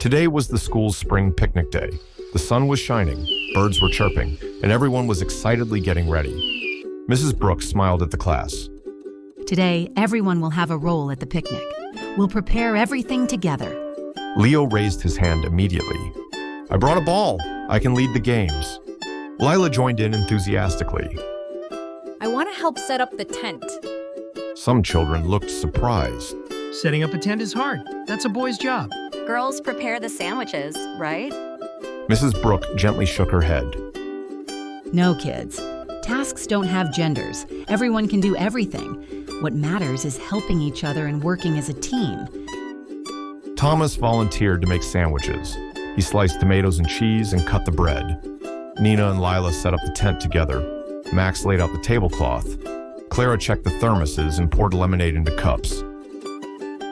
Today was the school's spring picnic day. The sun was shining, birds were chirping, and everyone was excitedly getting ready. Mrs. Brooks smiled at the class. Today, everyone will have a role at the picnic. We'll prepare everything together. Leo raised his hand immediately. I brought a ball. I can lead the games. Lila joined in enthusiastically. I want to help set up the tent. Some children looked surprised. Setting up a tent is hard. That's a boy's job. Girls prepare the sandwiches, right? Mrs. Brooke gently shook her head. No, kids. Tasks don't have genders. Everyone can do everything. What matters is helping each other and working as a team. Thomas volunteered to make sandwiches. He sliced tomatoes and cheese and cut the bread. Nina and Lila set up the tent together. Max laid out the tablecloth. Clara checked the thermoses and poured lemonade into cups.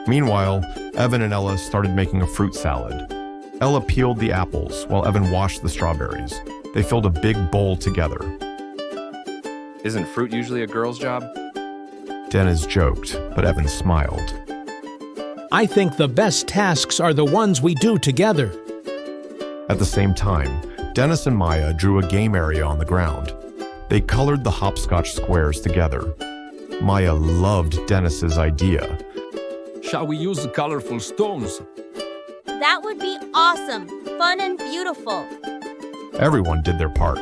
Meanwhile, Evan and Ella started making a fruit salad. Ella peeled the apples while Evan washed the strawberries. They filled a big bowl together. Isn't fruit usually a girl's job? Dennis joked, but Evan smiled. I think the best tasks are the ones we do together. At the same time, Dennis and Maya drew a game area on the ground. They colored the hopscotch squares together. Maya loved Dennis's idea. Shall we use the colorful stones? That would be awesome, fun and beautiful. Everyone did their part.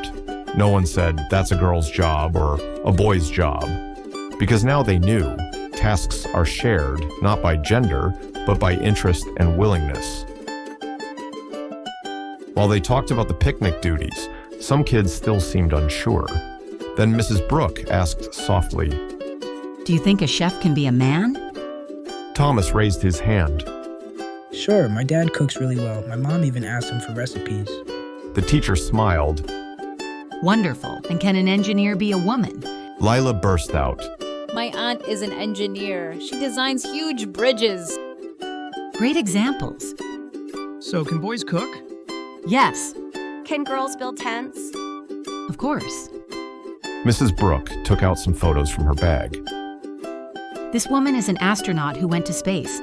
No one said, that's a girl's job or a boy's job. Because now they knew, tasks are shared not by gender, but by interest and willingness. While they talked about the picnic duties, some kids still seemed unsure. Then Mrs. Brooke asked softly, Do you think a chef can be a man? Thomas raised his hand. Sure, my dad cooks really well. My mom even asked him for recipes. The teacher smiled. Wonderful. And can an engineer be a woman? Lila burst out. My aunt is an engineer. She designs huge bridges. Great examples. So can boys cook? Yes, Can girls build tents? of course. Mrs. Brooke took out some photos from her bag. This woman is an astronaut who went to space.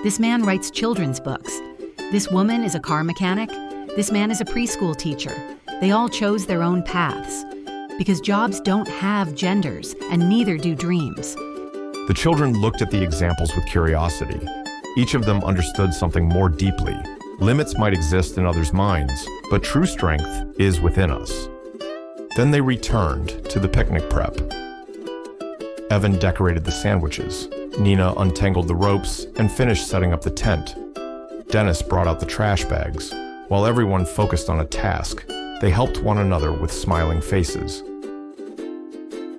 This man writes children's books. This woman is a car mechanic. This man is a preschool teacher. They all chose their own paths. Because jobs don't have genders, and neither do dreams. The children looked at the examples with curiosity. Each of them understood something more deeply. Limits might exist in others' minds, but true strength is within us. Then they returned to the picnic prep. Evan decorated the sandwiches. Nina untangled the ropes and finished setting up the tent. Dennis brought out the trash bags. While everyone focused on a task, they helped one another with smiling faces.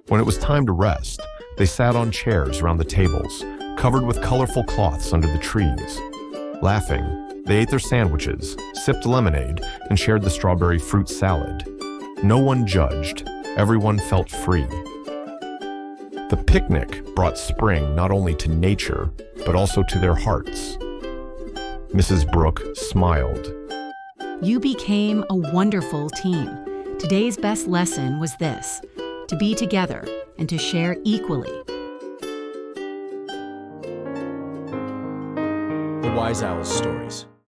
When it was time to rest, they sat on chairs around the tables, covered with colorful cloths under the trees. Laughing, they ate their sandwiches, sipped lemonade, and shared the strawberry fruit salad. No one judged. Everyone felt free. The picnic brought spring not only to nature, but also to their hearts. Mrs. Brooke smiled. You became a wonderful team. Today's best lesson was this: to be together and to share equally. The Wise Owl's Stories.